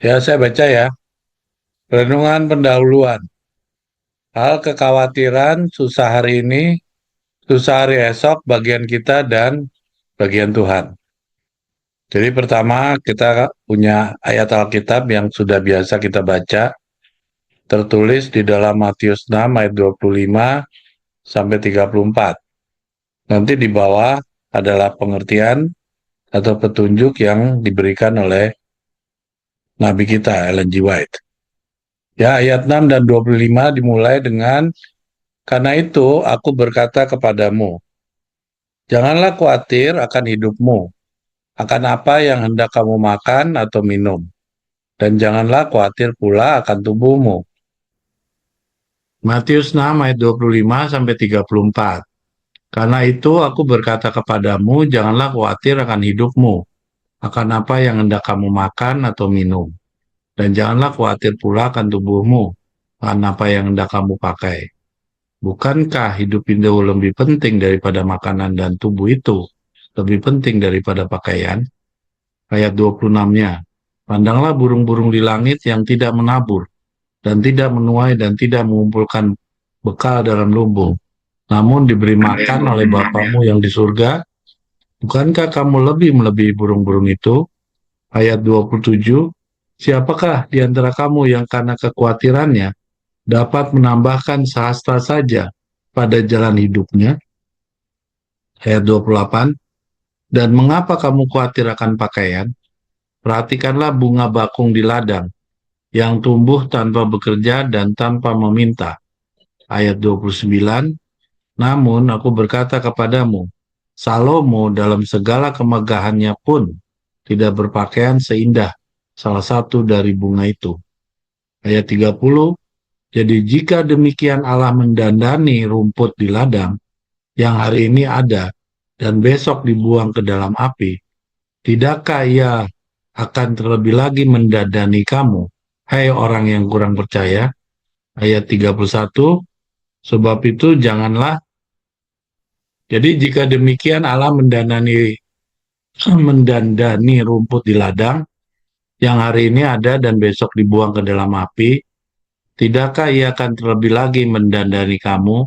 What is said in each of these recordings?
Ya, saya baca ya. Renungan pendahuluan. Hal kekhawatiran susah hari ini, susah hari esok, bagian kita dan bagian Tuhan. Jadi pertama kita punya ayat Alkitab yang sudah biasa kita baca, tertulis di dalam Matius 6 ayat 25 sampai 34. Nanti di bawah adalah pengertian atau petunjuk yang diberikan oleh Nabi kita, Ellen G. White. Ya, ayat 6 dan 25 dimulai dengan, karena itu aku berkata kepadamu, janganlah khawatir akan hidupmu, akan apa yang hendak kamu makan atau minum, dan janganlah khawatir pula akan tubuhmu. Matius 6 ayat 25 sampai 34. Karena itu aku berkata kepadamu, janganlah khawatir akan hidupmu, akan apa yang hendak kamu makan atau minum, dan janganlah khawatir pula akan tubuhmu, akan apa yang hendak kamu pakai. Bukankah hidup itu lebih penting daripada makanan dan tubuh itu lebih penting daripada pakaian? Ayat 26-nya. Pandanglah burung-burung di langit yang tidak menabur, dan tidak menuai, dan tidak mengumpulkan bekal dalam lumbung, namun diberi makan oleh Bapamu yang di surga. Bukankah kamu lebih melebihi burung-burung itu? Ayat 27. Siapakah di antara kamu yang karena kekhawatirannya dapat menambahkan sehasta saja pada jalan hidupnya? Ayat 28. Dan mengapa kamu khawatir akan pakaian? Perhatikanlah bunga bakung di ladang, yang tumbuh tanpa bekerja dan tanpa meminta. Ayat 29. Namun aku berkata kepadamu, Salomo dalam segala kemegahannya pun tidak berpakaian seindah salah satu dari bunga itu. Ayat 30. Jadi jika demikian Allah mendandani rumput di ladang, yang hari ini ada, dan besok dibuang ke dalam api, tidakkah ia akan terlebih lagi mendandani kamu, hai orang yang kurang percaya? Ayat 31, sebab itu janganlah, jadi jika demikian Allah mendandani rumput di ladang, yang hari ini ada dan besok dibuang ke dalam api, tidakkah ia akan terlebih lagi mendandani kamu,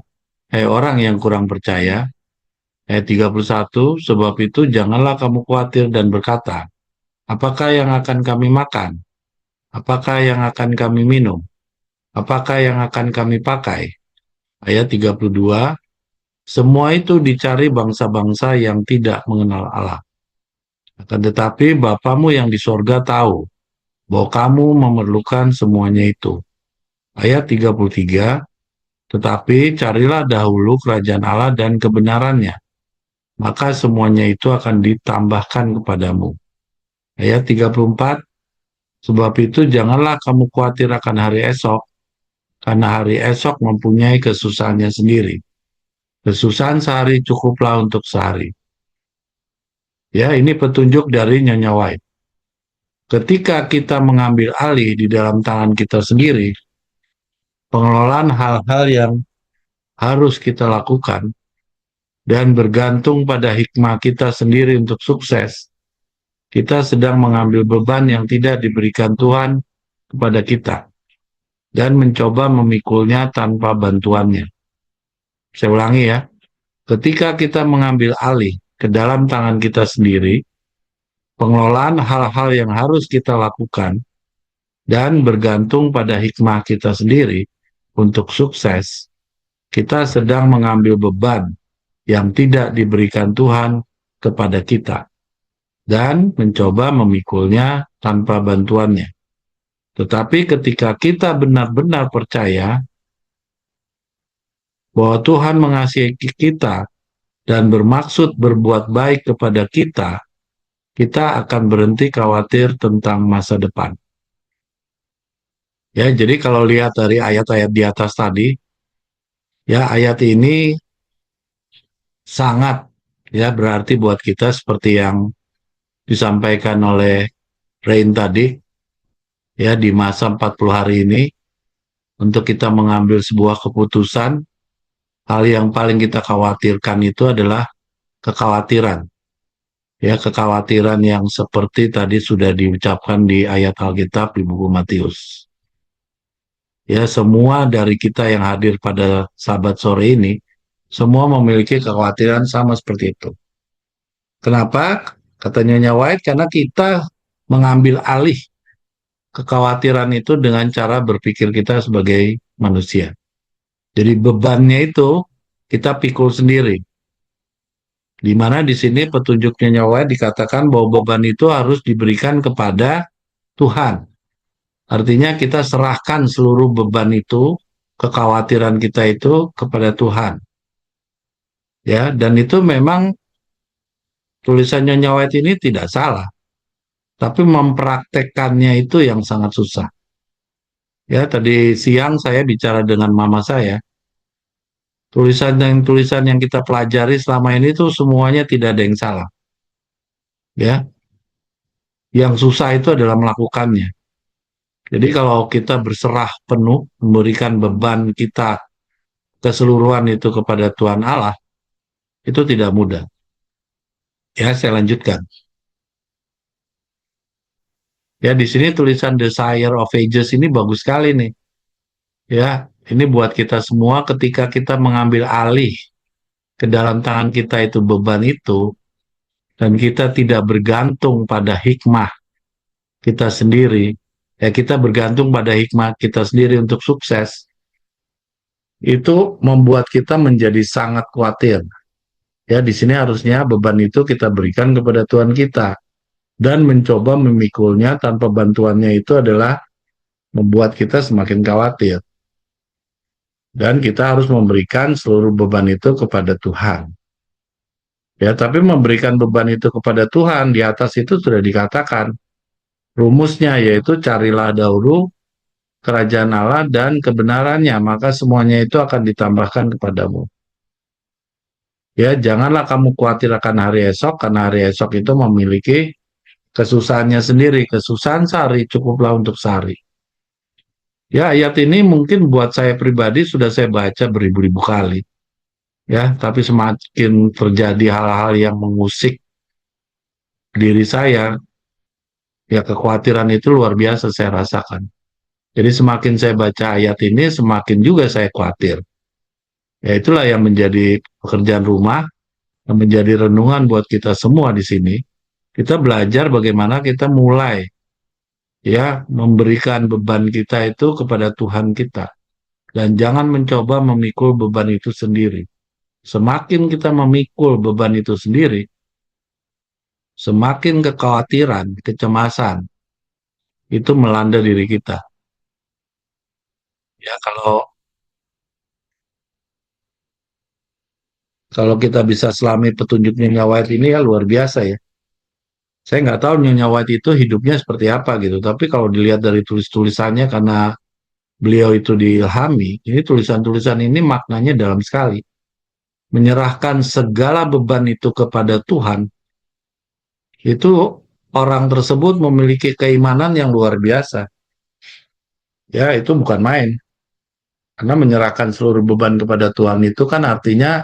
hai orang yang kurang percaya? Ayat 31, sebab itu janganlah kamu khawatir dan berkata, apakah yang akan kami makan? Apakah yang akan kami minum? Apakah yang akan kami pakai? Ayat 32, semua itu dicari bangsa-bangsa yang tidak mengenal Allah. Akan tetapi Bapamu yang di sorga tahu bahwa kamu memerlukan semuanya itu. Ayat 33, tetapi carilah dahulu kerajaan Allah dan kebenarannya, maka semuanya itu akan ditambahkan kepadamu. Ayat 34, sebab itu janganlah kamu khawatir akan hari esok, karena hari esok mempunyai kesusahannya sendiri. Kesusahan sehari cukuplah untuk sehari. Ya, ini petunjuk dari Nyonya White. Ketika kita mengambil alih di dalam tangan kita sendiri, pengelolaan hal-hal yang harus kita lakukan, dan bergantung pada hikmah kita sendiri untuk sukses, kita sedang mengambil beban yang tidak diberikan Tuhan kepada kita, dan mencoba memikulnya tanpa bantuannya. Saya ulangi ya, ketika kita mengambil alih ke dalam tangan kita sendiri, pengelolaan hal-hal yang harus kita lakukan, dan bergantung pada hikmah kita sendiri untuk sukses, kita sedang mengambil beban yang tidak diberikan Tuhan kepada kita, dan mencoba memikulnya tanpa bantuannya. Tetapi ketika kita benar-benar percaya bahwa Tuhan mengasihi kita dan bermaksud berbuat baik kepada kita, kita akan berhenti khawatir tentang masa depan. Ya, jadi kalau lihat dari ayat-ayat di atas tadi, ya ayat ini sangat ya berarti buat kita seperti yang disampaikan oleh Rain tadi, ya di masa 40 hari ini, untuk kita mengambil sebuah keputusan, hal yang paling kita khawatirkan itu adalah kekhawatiran. Ya, kekhawatiran yang seperti tadi sudah diucapkan di ayat Alkitab di buku Matius. Ya, semua dari kita yang hadir pada sahabat sore ini, semua memiliki kekhawatiran sama seperti itu. Kenapa? Kata Nyonya White, karena kita mengambil alih kekhawatiran itu dengan cara berpikir kita sebagai manusia. Jadi bebannya itu kita pikul sendiri. Di mana di sini petunjuknya Nyawa dikatakan bahwa beban itu harus diberikan kepada Tuhan. Artinya kita serahkan seluruh beban itu, kekhawatiran kita itu kepada Tuhan. Ya, dan itu memang tulisannya Nyawa ini tidak salah, tapi mempraktekkannya itu yang sangat susah. Ya, tadi siang saya bicara dengan mama saya. Tulisan yang kita pelajari selama ini tuh semuanya tidak ada yang salah. Ya, yang susah itu adalah melakukannya. Jadi kalau kita berserah penuh, memberikan beban kita keseluruhan itu kepada Tuhan Allah, itu tidak mudah. Ya, saya lanjutkan. Ya, di sini tulisan Desire of Ages ini bagus sekali nih. Ya, ini buat kita semua ketika kita mengambil alih ke dalam tangan kita itu beban itu, dan kita tidak bergantung pada hikmah kita sendiri, ya kita bergantung pada hikmah kita sendiri untuk sukses, itu membuat kita menjadi sangat khawatir. Ya, di sini harusnya beban itu kita berikan kepada Tuhan kita dan mencoba memikulnya tanpa bantuannya itu adalah membuat kita semakin khawatir. Dan kita harus memberikan seluruh beban itu kepada Tuhan. Ya, tapi memberikan beban itu kepada Tuhan di atas itu sudah dikatakan rumusnya yaitu carilah dahulu kerajaan Allah dan kebenarannya, maka semuanya itu akan ditambahkan kepadamu. Ya, janganlah kamu khawatir akan hari esok, karena hari esok itu memiliki kesusahannya sendiri. Kesusahan sehari cukuplah untuk sehari. Ya, ayat ini mungkin buat saya pribadi sudah saya baca beribu-ribu kali. Ya, tapi semakin terjadi hal-hal yang mengusik diri saya, ya kekhawatiran itu luar biasa saya rasakan. Jadi semakin saya baca ayat ini, semakin juga saya khawatir. Ya, itulah yang menjadi pekerjaan rumah, yang menjadi renungan buat kita semua di sini. Kita belajar bagaimana kita mulai ya memberikan beban kita itu kepada Tuhan kita, dan jangan mencoba memikul beban itu sendiri. Semakin kita memikul beban itu sendiri, semakin kekhawatiran, kecemasan itu melanda diri kita. Ya, kalau kita bisa selami petunjuknya Nyonya White ini ya luar biasa ya. Saya nggak tahu Nyonya White itu hidupnya seperti apa gitu, tapi kalau dilihat dari tulis-tulisannya karena beliau itu diilhami, ini tulisan-tulisan ini maknanya dalam sekali. Menyerahkan segala beban itu kepada Tuhan, itu orang tersebut memiliki keimanan yang luar biasa. Ya, itu bukan main. Karena menyerahkan seluruh beban kepada Tuhan itu kan artinya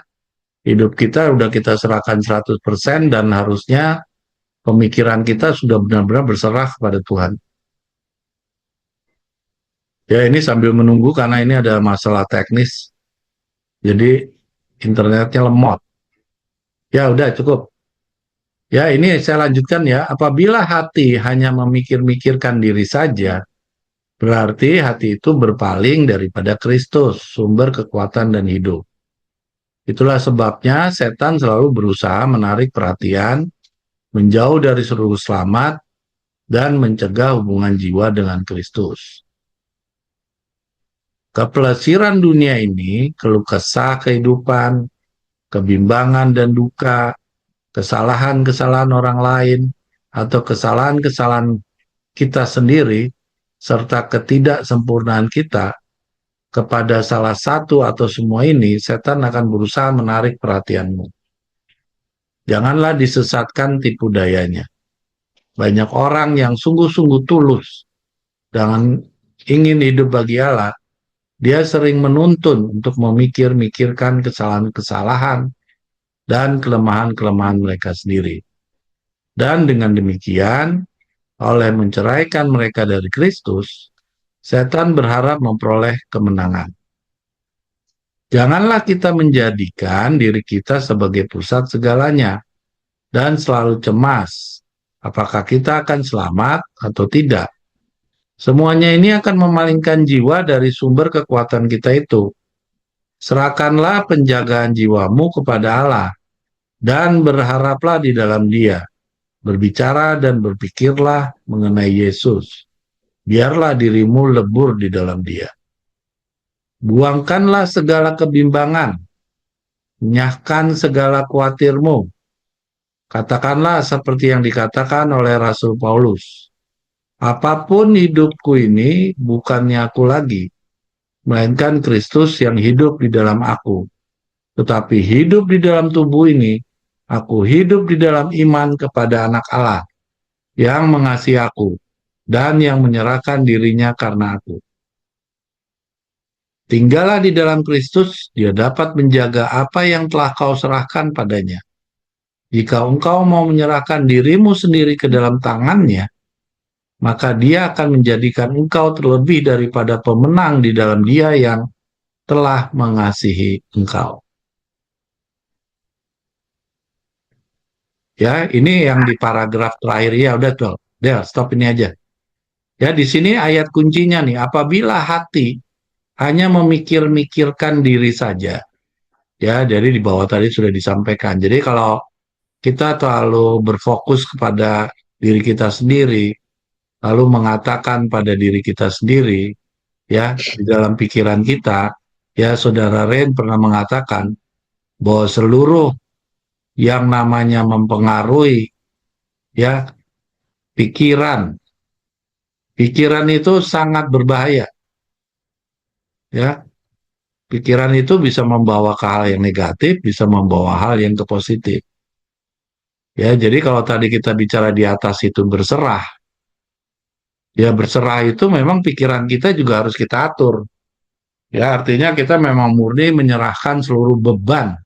hidup kita udah kita serahkan 100% dan harusnya pemikiran kita sudah benar-benar berserah kepada Tuhan. Ya, ini sambil menunggu karena ini ada masalah teknis. Jadi internetnya lemot. Ya, udah cukup. Ya, ini saya lanjutkan ya. Apabila hati hanya memikir-mikirkan diri saja, berarti hati itu berpaling daripada Kristus, sumber kekuatan dan hidup. Itulah sebabnya setan selalu berusaha menarik perhatian, menjauh dari seluruh selamat, dan mencegah hubungan jiwa dengan Kristus. Kepelesiran dunia ini, keluh kesah kehidupan, kebimbangan dan duka, kesalahan-kesalahan orang lain, atau kesalahan-kesalahan kita sendiri, serta ketidaksempurnaan kita kepada salah satu atau semua ini, setan akan berusaha menarik perhatianmu. Janganlah disesatkan tipu dayanya. Banyak orang yang sungguh-sungguh tulus dengan ingin hidup bagi Allah, dia sering menuntun untuk memikir-mikirkan kesalahan-kesalahan dan kelemahan-kelemahan mereka sendiri. Dan dengan demikian, oleh menceraikan mereka dari Kristus, setan berharap memperoleh kemenangan. Janganlah kita menjadikan diri kita sebagai pusat segalanya dan selalu cemas apakah kita akan selamat atau tidak. Semuanya ini akan memalingkan jiwa dari sumber kekuatan kita itu. Serahkanlah penjagaan jiwamu kepada Allah dan berharaplah di dalam Dia. Berbicara dan berpikirlah mengenai Yesus. Biarlah dirimu lebur di dalam Dia. Buangkanlah segala kebimbangan, nyahkan segala khawatirmu. Katakanlah seperti yang dikatakan oleh Rasul Paulus. Apapun hidupku ini bukannya aku lagi, melainkan Kristus yang hidup di dalam aku. Tetapi hidup di dalam tubuh ini, aku hidup di dalam iman kepada Anak Allah yang mengasihi aku dan yang menyerahkan dirinya karena aku. Tinggallah di dalam Kristus, Dia dapat menjaga apa yang telah kau serahkan padanya. Jika engkau mau menyerahkan dirimu sendiri ke dalam tangannya, maka Dia akan menjadikan engkau terlebih daripada pemenang di dalam Dia yang telah mengasihi engkau. Ya, ini yang di paragraf terakhir. Ya, udah tuh. Udah, stop ini aja. Ya, di sini ayat kuncinya nih, apabila hati hanya memikir-mikirkan diri saja. Ya, jadi di bawah tadi sudah disampaikan. Jadi kalau kita terlalu berfokus kepada diri kita sendiri, lalu mengatakan pada diri kita sendiri, ya, di dalam pikiran kita, ya, Saudara Ren pernah mengatakan bahwa seluruh yang namanya mempengaruhi, ya, pikiran, pikiran itu sangat berbahaya, ya. Pikiran itu bisa membawa ke hal yang negatif, bisa membawa hal yang ke positif. Ya, jadi kalau tadi kita bicara di atas itu berserah, ya berserah itu memang pikiran kita juga harus kita atur. Ya, artinya kita memang murni menyerahkan seluruh beban,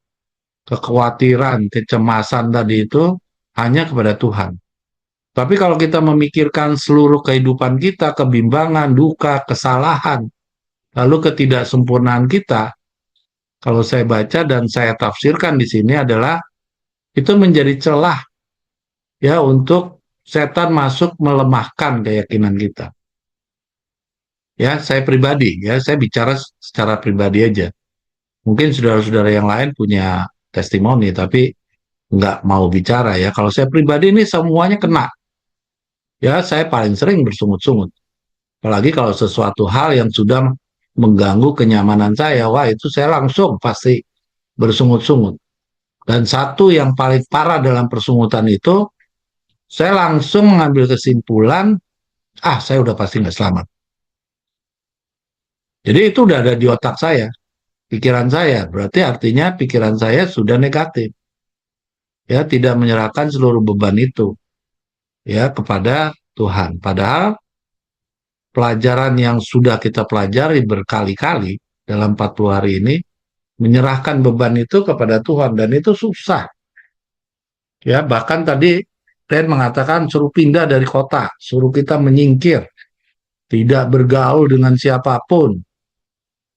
kekhawatiran, kecemasan tadi itu hanya kepada Tuhan. Tapi kalau kita memikirkan seluruh kehidupan kita, kebimbangan, duka, kesalahan, lalu ketidaksempurnaan kita, kalau saya baca dan saya tafsirkan di sini adalah itu menjadi celah ya untuk setan masuk melemahkan keyakinan kita. Ya, saya pribadi ya, saya bicara secara pribadi aja. Mungkin saudara-saudara yang lain punya testimoni, tapi nggak mau bicara ya. Kalau saya pribadi ini semuanya kena. Ya, saya paling sering bersungut-sungut. Apalagi kalau sesuatu hal yang sudah mengganggu kenyamanan saya, wah itu saya langsung pasti bersungut-sungut. Dan satu yang paling parah dalam persungutan itu, saya langsung mengambil kesimpulan, saya udah pasti nggak selamat. Jadi itu udah ada di otak saya, pikiran saya. Berarti artinya pikiran saya sudah negatif. Ya, tidak menyerahkan seluruh beban itu ya kepada Tuhan. Padahal pelajaran yang sudah kita pelajari berkali-kali dalam 40 hari ini, menyerahkan beban itu kepada Tuhan. Dan itu susah. Ya, bahkan tadi Ren mengatakan suruh pindah dari kota, suruh kita menyingkir, tidak bergaul dengan siapapun.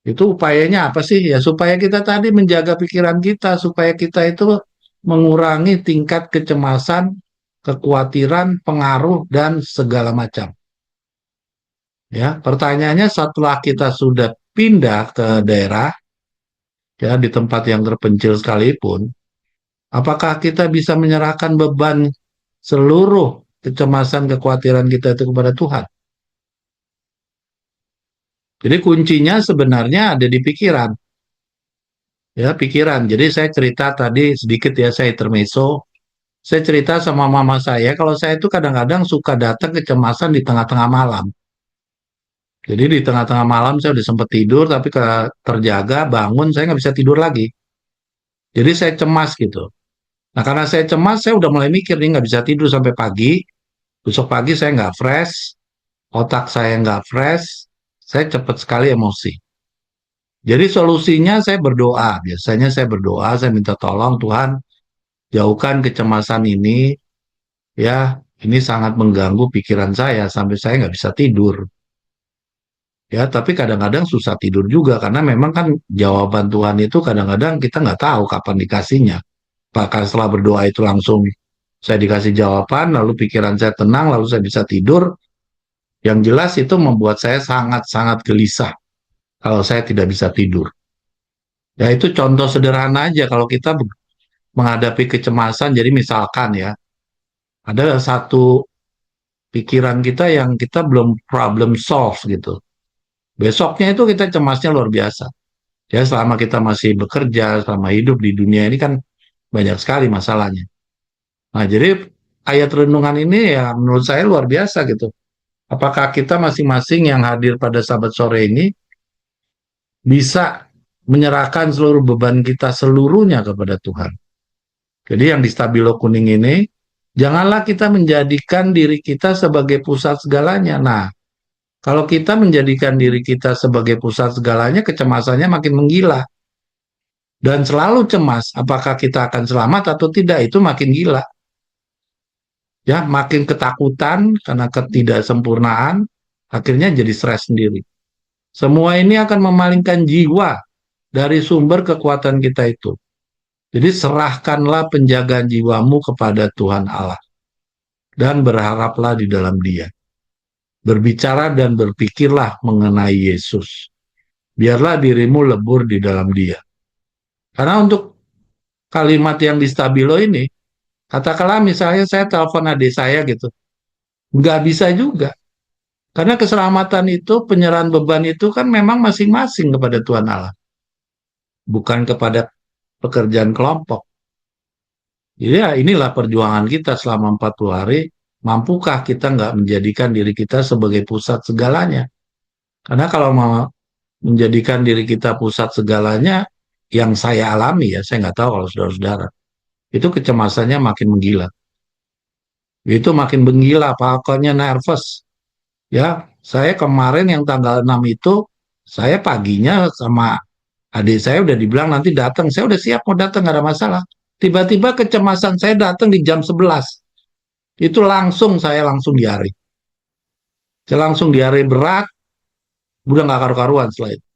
Itu upayanya apa sih? Ya supaya kita tadi menjaga pikiran kita, supaya kita itu mengurangi tingkat kecemasan, kekhawatiran, pengaruh, dan segala macam. Ya, pertanyaannya setelah kita sudah pindah ke daerah, ya di tempat yang terpencil sekalipun, apakah kita bisa menyerahkan beban seluruh kecemasan, kekhawatiran kita itu kepada Tuhan? Jadi kuncinya sebenarnya ada di pikiran. Ya, pikiran. Jadi saya cerita tadi sedikit ya, saya intermezzo. Saya cerita sama mama saya, kalau saya itu kadang-kadang suka datang kecemasan di tengah-tengah malam. Jadi di tengah-tengah malam saya udah sempat tidur, tapi terjaga, bangun, saya nggak bisa tidur lagi. Jadi saya cemas gitu. Nah karena saya cemas, saya udah mulai mikir nih nggak bisa tidur sampai pagi. Besok pagi saya nggak fresh, otak saya nggak fresh, saya cepat sekali emosi. Jadi solusinya saya berdoa. Biasanya saya berdoa, saya minta tolong Tuhan jauhkan kecemasan ini, Ya, ini sangat mengganggu pikiran saya sampai saya nggak bisa tidur. Ya, tapi kadang-kadang susah tidur juga karena memang kan jawaban Tuhan itu kadang-kadang kita nggak tahu kapan dikasihnya. Bahkan setelah berdoa itu langsung saya dikasih jawaban, lalu pikiran saya tenang, lalu saya bisa tidur. Yang jelas itu membuat saya sangat-sangat gelisah kalau saya tidak bisa tidur. Ya itu contoh sederhana aja kalau kita menghadapi kecemasan. Jadi misalkan ya, ada satu pikiran kita yang kita belum problem solve gitu. Besoknya itu kita cemasnya luar biasa. Ya selama kita masih bekerja, selama hidup di dunia ini kan banyak sekali masalahnya. Nah jadi ayat renungan ini ya menurut saya luar biasa gitu. Apakah kita masing-masing yang hadir pada Sabat sore ini bisa menyerahkan seluruh beban kita seluruhnya kepada Tuhan. Jadi yang di Stabilo Kuning ini, janganlah kita menjadikan diri kita sebagai pusat segalanya. Nah, kalau kita menjadikan diri kita sebagai pusat segalanya, kecemasannya makin menggila. Dan selalu cemas, apakah kita akan selamat atau tidak, itu makin gila. Ya, makin ketakutan karena ketidaksempurnaan, akhirnya jadi stres sendiri. Semua ini akan memalingkan jiwa dari sumber kekuatan kita itu. Jadi serahkanlah penjagaan jiwamu kepada Tuhan Allah dan berharaplah di dalam Dia. Berbicara dan berpikirlah mengenai Yesus. Biarlah dirimu lebur di dalam Dia. Karena untuk kalimat yang di Stabilo ini, katakanlah misalnya saya telepon adik saya gitu, nggak bisa juga. Karena keselamatan itu, penyerahan beban itu kan memang masing-masing kepada Tuhan Allah. Bukan kepada pekerjaan kelompok. Jadi ya inilah perjuangan kita selama 40 hari. Mampukah kita nggak menjadikan diri kita sebagai pusat segalanya? Karena kalau mau menjadikan diri kita pusat segalanya, yang saya alami ya, saya nggak tahu kalau saudara-saudara, itu kecemasannya makin menggila. Itu makin menggila, pokoknya nervous. Ya, saya kemarin yang tanggal 6 itu, saya paginya sama adik saya udah dibilang nanti datang. Saya udah siap mau datang, nggak ada masalah. Tiba-tiba kecemasan saya datang di jam 11. Itu langsung saya langsung diare. Saya langsung diare berat, udah nggak karu-karuan setelah itu.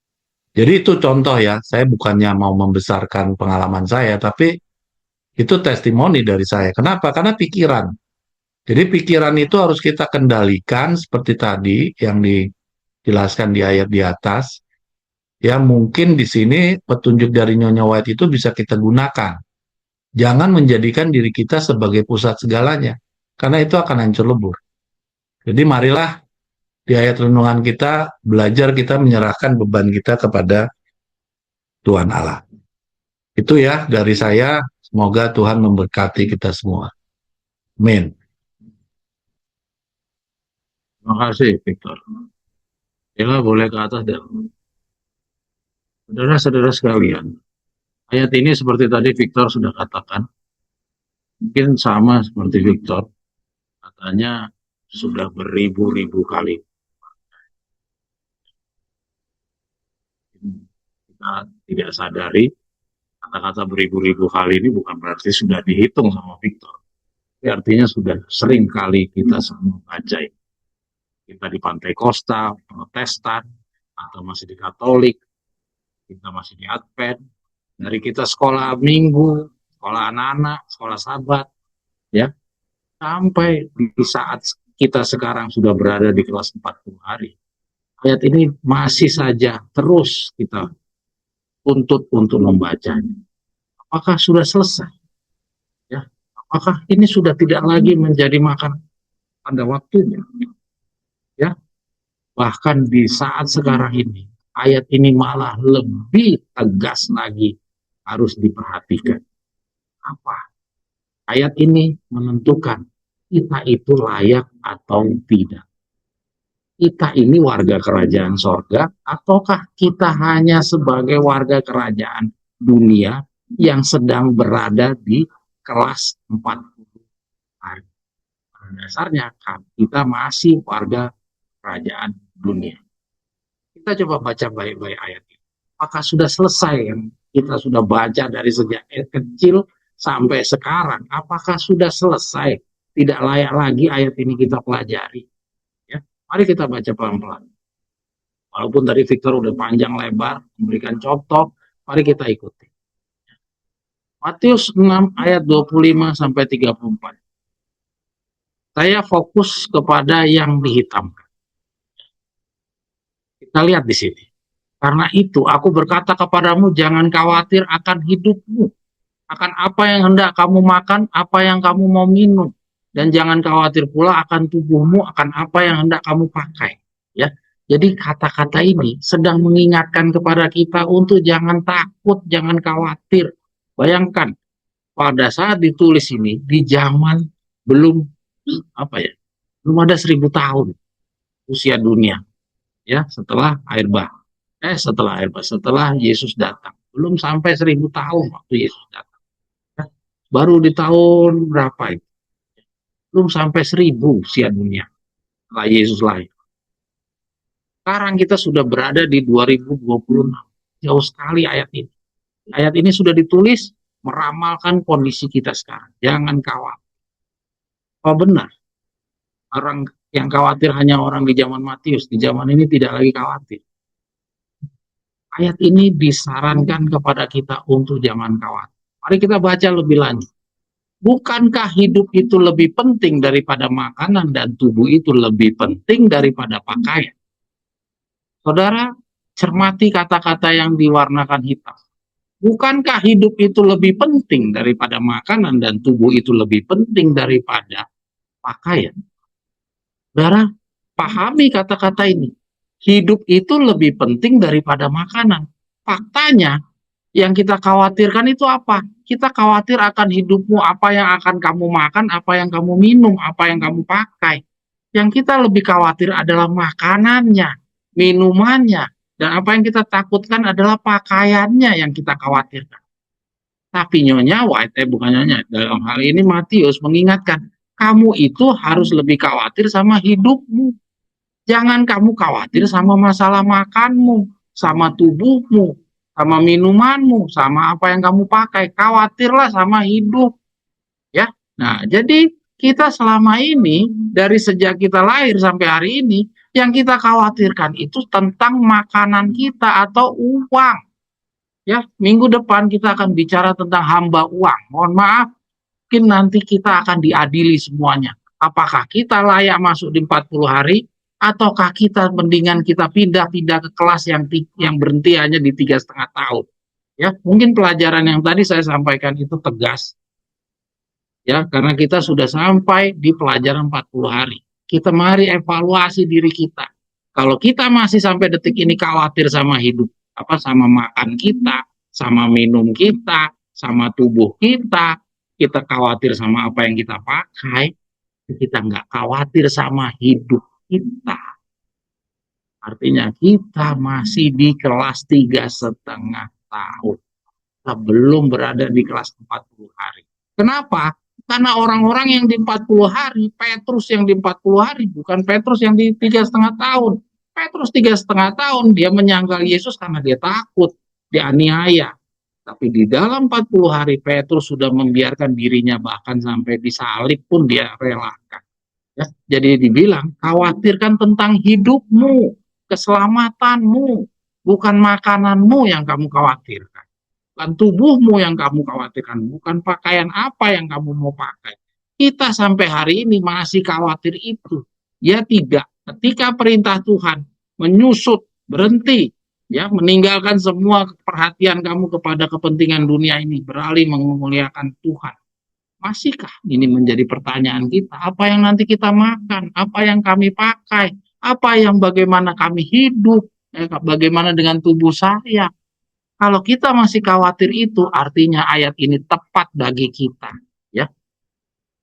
Jadi itu contoh ya, saya bukannya mau membesarkan pengalaman saya, tapi itu testimoni dari saya. Kenapa? Karena pikiran. Jadi pikiran itu harus kita kendalikan seperti tadi yang dijelaskan di ayat di atas. Ya mungkin di sini petunjuk dari Nyonya White itu bisa kita gunakan. Jangan menjadikan diri kita sebagai pusat segalanya. Karena itu akan hancur lebur. Jadi marilah di ayat renungan kita belajar kita menyerahkan beban kita kepada Tuhan Allah. Itu ya dari saya. Semoga Tuhan memberkati kita semua. Amin. Terima kasih, Victor. Ya, boleh ke atas dan saudara-saudara sekalian. Ayat ini seperti tadi Victor sudah katakan, mungkin sama seperti Victor, katanya sudah beribu-ribu kali. Kita tidak sadari kata-kata beribu-ribu kali ini bukan berarti sudah dihitung sama Victor. Tapi artinya sudah sering kali kita semua baca. Kita di Pantai Costa, Protestan, atau masih di Katolik, kita masih di Advent, dari kita sekolah minggu, sekolah anak-anak, sekolah sahabat, ya, sampai di saat kita sekarang sudah berada di kelas 40 hari. Ayat ini masih saja terus kita tuntut untuk membacanya. Apakah sudah selesai? Ya, apakah ini sudah tidak lagi menjadi makan pada waktunya? Ya, bahkan di saat sekarang ini, ayat ini malah lebih tegas lagi harus diperhatikan. Apa? Ayat ini menentukan kita itu layak atau tidak. Kita ini warga kerajaan sorga, ataukah kita hanya sebagai warga kerajaan dunia yang sedang berada di kelas 40 hari. Pada dasarnya kita masih warga kerajaan dunia. Kita coba baca baik-baik ayat ini. Apakah sudah selesai yang kita sudah baca dari sejak kecil sampai sekarang? Apakah sudah selesai? tidak layak lagi ayat ini kita pelajari. Ya, mari kita baca pelan-pelan. Walaupun tadi Victor udah panjang lebar memberikan contoh, mari kita ikuti. Matius 6 ayat 25 sampai 34. Saya fokus kepada yang dihitamkan. Kita lihat di sini. Karena itu aku berkata kepadamu, jangan khawatir akan hidupmu, akan apa yang hendak kamu makan, apa yang kamu mau minum, dan jangan khawatir pula akan tubuhmu, akan apa yang hendak kamu pakai. Ya, jadi kata-kata ini sedang mengingatkan kepada kita untuk jangan takut, jangan khawatir. Bayangkan pada saat ditulis ini di zaman belum apa ya, belum ada 1.000 tahun usia dunia, ya setelah air bah, setelah Yesus datang, belum sampai 1.000 tahun waktu Yesus datang. Baru di tahun berapa itu? Belum sampai 1.000 usia dunia setelah Yesus lahir. Sekarang kita sudah berada di 2026. Jauh sekali ayat ini. Ayat ini sudah ditulis meramalkan kondisi kita sekarang. Jangan khawatir. Oh benar, orang yang khawatir hanya orang di zaman Matius. Di zaman ini tidak lagi khawatir. Ayat ini disarankan kepada kita untuk jangan khawatir. Mari kita baca lebih lanjut. Bukankah hidup itu lebih penting daripada makanan dan tubuh itu lebih penting daripada pakaian? Saudara, cermati kata-kata yang diwarnakan hitam. Bukankah hidup itu lebih penting daripada makanan dan tubuh itu lebih penting daripada pakaian? Saudara, pahami kata-kata ini. Hidup itu lebih penting daripada makanan. Faktanya, yang kita khawatirkan itu apa? Kita khawatir akan hidupmu, apa yang akan kamu makan, apa yang kamu minum, apa yang kamu pakai. Yang kita lebih khawatir adalah makanannya, minumannya, dan apa yang kita takutkan adalah pakaiannya yang kita khawatirkan. Tapi Nyonya White, bukan Nyonya, dalam hal ini Matius mengingatkan, kamu itu harus lebih khawatir sama hidupmu. Jangan kamu khawatir sama masalah makanmu, sama tubuhmu, sama minumanmu, sama apa yang kamu pakai. Khawatirlah sama hidup. Ya. Nah, jadi kita selama ini dari sejak kita lahir sampai hari ini yang kita khawatirkan itu tentang makanan kita atau uang. Ya, minggu depan kita akan bicara tentang hamba uang. Mohon maaf, mungkin nanti kita akan diadili semuanya. Apakah kita layak masuk di 40 hari ataukah kita mendingan kita pindah-pindah ke kelas yang berhenti hanya di 3,5 tahun. Ya, mungkin pelajaran yang tadi saya sampaikan itu tegas. Ya, karena kita sudah sampai di pelajaran 40 hari. Kita mari evaluasi diri kita. Kalau kita masih sampai detik ini khawatir sama hidup, sama makan kita, sama minum kita, sama tubuh kita khawatir sama apa yang kita pakai, kita nggak khawatir sama hidup kita. Artinya kita masih di kelas 3,5 tahun. Kita belum berada di kelas 40 hari. Kenapa? Karena orang-orang yang di 40 hari, Petrus yang di 40 hari, bukan Petrus yang di 3,5 tahun. Petrus 3,5 tahun, dia menyangkal Yesus karena dia takut, dia aniaya. Tapi di dalam 40 hari, Petrus sudah membiarkan dirinya, bahkan sampai disalib pun dia relakan. Ya, jadi dibilang, khawatirkan tentang hidupmu, keselamatanmu, bukan makananmu yang kamu khawatirkan. Bukan tubuhmu yang kamu khawatirkan, bukan pakaian apa yang kamu mau pakai. Kita sampai hari ini masih khawatir itu. Ya tidak. Ketika perintah Tuhan menyusut, berhenti, ya meninggalkan semua perhatian kamu kepada kepentingan dunia ini, beralih memuliakan Tuhan. Masihkah ini menjadi pertanyaan kita? Apa yang nanti kita makan? Apa yang kami pakai? Apa yang bagaimana kami hidup? Bagaimana dengan tubuh saya? Kalau kita masih khawatir itu, artinya ayat ini tepat bagi kita. Ya,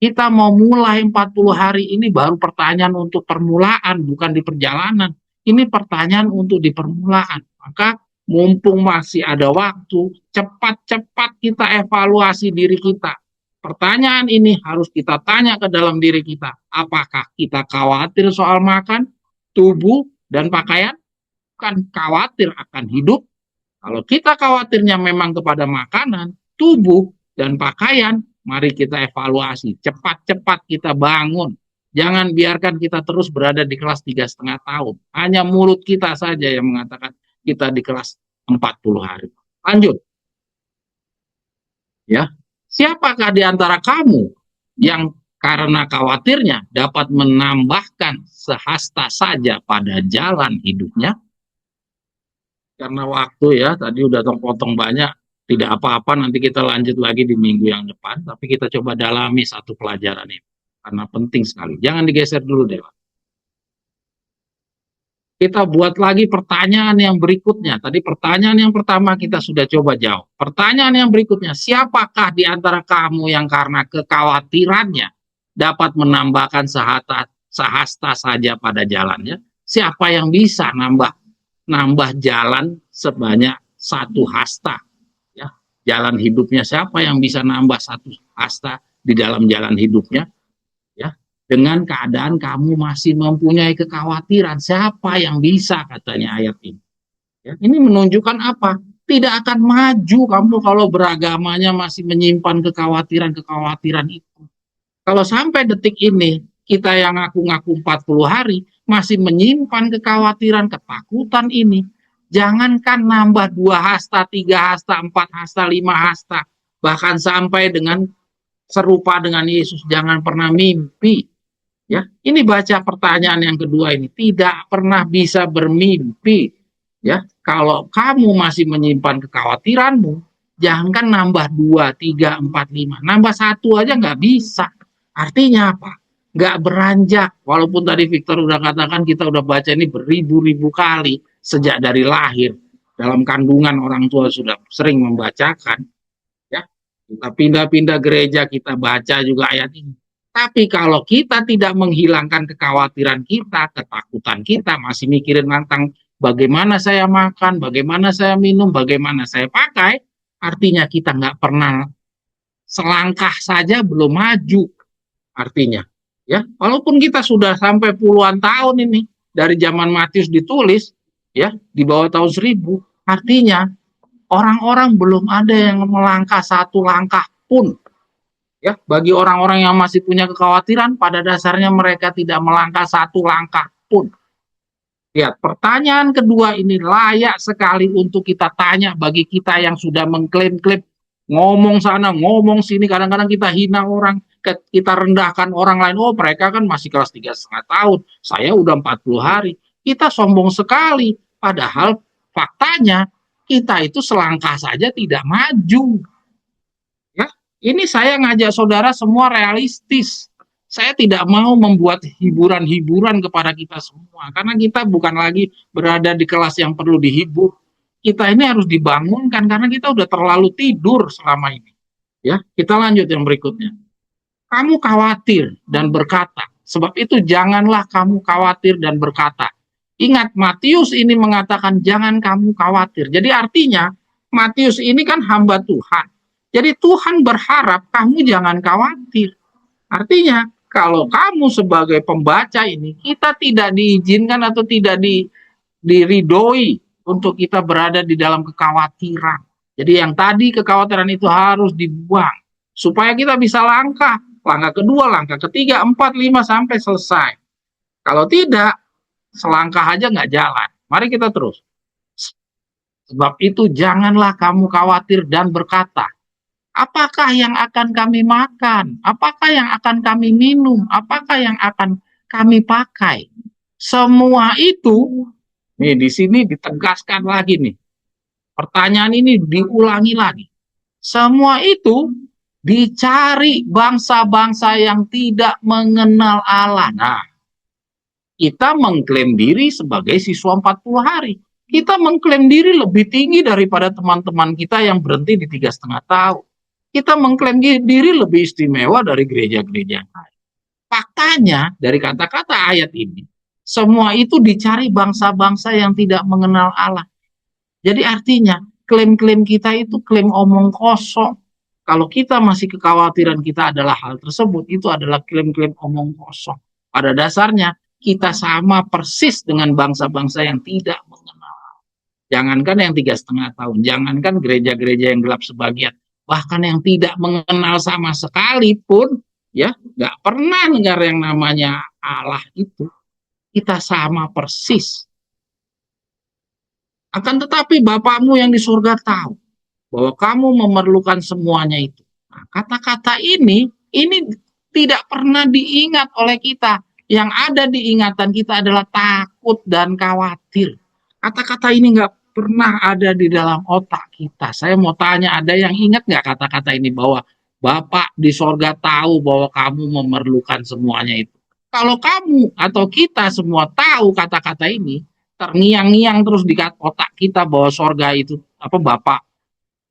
kita mau mulai 40 hari ini baru pertanyaan untuk permulaan, bukan di perjalanan. Ini pertanyaan untuk di permulaan. Maka mumpung masih ada waktu, cepat-cepat kita evaluasi diri kita. Pertanyaan ini harus kita tanya ke dalam diri kita. Apakah kita khawatir soal makan, tubuh, dan pakaian? Bukan khawatir akan hidup. Kalau kita khawatirnya memang kepada makanan, tubuh, dan pakaian, Mari kita evaluasi, cepat-cepat kita bangun. Jangan biarkan kita terus berada di kelas 3,5 tahun. Hanya mulut kita saja yang mengatakan kita di kelas 40 hari. Lanjut. Ya, siapakah di antara kamu yang karena khawatirnya dapat menambahkan sehasta saja pada jalan hidupnya? Karena waktu ya, tadi udah potong banyak, tidak apa-apa, nanti kita lanjut lagi di minggu yang depan, tapi kita coba dalami satu pelajaran ini, karena penting sekali. Jangan digeser dulu deh, Pak. Kita buat lagi pertanyaan yang berikutnya. Tadi pertanyaan yang pertama kita sudah coba jawab. Pertanyaan yang berikutnya, siapakah di antara kamu yang karena kekhawatirannya dapat menambahkan sehasta saja pada jalannya? Siapa yang bisa nambah jalan sebanyak satu hasta? Ya, jalan hidupnya siapa yang bisa nambah satu hasta di dalam jalan hidupnya? Ya, dengan keadaan kamu masih mempunyai kekhawatiran, siapa yang bisa, katanya ayat ini. Ya, ini menunjukkan apa? Tidak akan maju kamu kalau beragamanya masih menyimpan kekhawatiran-kekhawatiran itu. Kalau sampai detik ini kita yang ngaku-ngaku 40 hari masih menyimpan kekhawatiran, ketakutan ini, jangankan nambah 2 hasta, 3 hasta, 4 hasta, 5 hasta, bahkan sampai dengan serupa dengan Yesus, jangan pernah mimpi. Ya, ini baca pertanyaan yang kedua ini, tidak pernah bisa bermimpi. Ya, kalau kamu masih menyimpan kekhawatiranmu, jangan nambah 2, 3, 4, 5, nambah 1 aja nggak bisa. Artinya apa? Nggak beranjak. Walaupun tadi Victor udah katakan kita udah baca ini beribu-ribu kali sejak dari lahir. Dalam kandungan orang tua sudah sering membacakan. Ya, kita pindah-pindah gereja, kita baca juga ayat ini. Tapi kalau kita tidak menghilangkan kekhawatiran kita, ketakutan kita, masih mikirin tentang bagaimana saya makan, bagaimana saya minum, bagaimana saya pakai, artinya kita nggak pernah selangkah saja belum maju. Artinya, ya, walaupun kita sudah sampai puluhan tahun ini dari zaman Matius ditulis, ya, di bawah tahun 1000, artinya orang-orang belum ada yang melangkah satu langkah pun. Ya, bagi orang-orang yang masih punya kekhawatiran, pada dasarnya mereka tidak melangkah satu langkah pun. Lihat, pertanyaan kedua ini layak sekali untuk kita tanya bagi kita yang sudah mengklaim-klaim, ngomong sana, ngomong sini, kadang-kadang kita hina orang, kita rendahkan orang lain, oh mereka kan masih kelas 3,5 tahun, saya udah 40 hari. Kita sombong sekali, padahal faktanya kita itu selangkah saja tidak maju. Ini saya ngajak saudara semua realistis. Saya tidak mau membuat hiburan-hiburan kepada kita semua. Karena kita bukan lagi berada di kelas yang perlu dihibur. Kita ini harus dibangunkan karena kita udah terlalu tidur selama ini. Ya, kita lanjut yang berikutnya. Kamu khawatir dan berkata. Sebab itu janganlah kamu khawatir dan berkata. Ingat, Matius ini mengatakan jangan kamu khawatir. Jadi artinya Matius ini kan hamba Tuhan. Jadi Tuhan berharap kamu jangan khawatir. Artinya, kalau kamu sebagai pembaca ini, kita tidak diizinkan atau tidak diridoi untuk kita berada di dalam kekhawatiran. Jadi yang tadi kekhawatiran itu harus dibuang. Supaya kita bisa langkah. Langkah kedua, langkah ketiga, 4, 5, sampai selesai. Kalau tidak, selangkah aja nggak jalan. Mari kita terus. Sebab itu janganlah kamu khawatir dan berkata, apakah yang akan kami makan? Apakah yang akan kami minum? Apakah yang akan kami pakai? Semua itu, nih di sini ditegaskan lagi nih. Pertanyaan ini diulangi lagi. Semua itu dicari bangsa-bangsa yang tidak mengenal Allah. Nah, kita mengklaim diri sebagai siswa 40 hari. Kita mengklaim diri lebih tinggi daripada teman-teman kita yang berhenti di 3,5 tahun. Kita mengklaim diri lebih istimewa dari gereja-gereja lain. Faktanya, dari kata-kata ayat ini, semua itu dicari bangsa-bangsa yang tidak mengenal Allah. Jadi artinya, klaim-klaim kita itu klaim omong kosong. Kalau kita masih kekhawatiran kita adalah hal tersebut, itu adalah klaim-klaim omong kosong. Pada dasarnya, kita sama persis dengan bangsa-bangsa yang tidak mengenal Allah. Jangankan yang 3,5 tahun, jangankan gereja-gereja yang gelap sebagian, bahkan yang tidak mengenal sama sekali pun, ya, nggak pernah dengar yang namanya Allah itu, kita sama persis. Akan tetapi Bapakmu yang di surga tahu bahwa kamu memerlukan semuanya itu. Nah, kata-kata ini tidak pernah diingat oleh kita. Yang ada di ingatan kita adalah takut dan khawatir. Kata-kata ini nggak pernah ada di dalam otak kita. Saya mau tanya, ada yang ingat nggak kata-kata ini, bahwa Bapak di sorga tahu bahwa kamu memerlukan semuanya itu? Kalau kamu atau kita semua tahu kata-kata ini, terngiang-ngiang terus di otak kita bahwa sorga itu, Bapak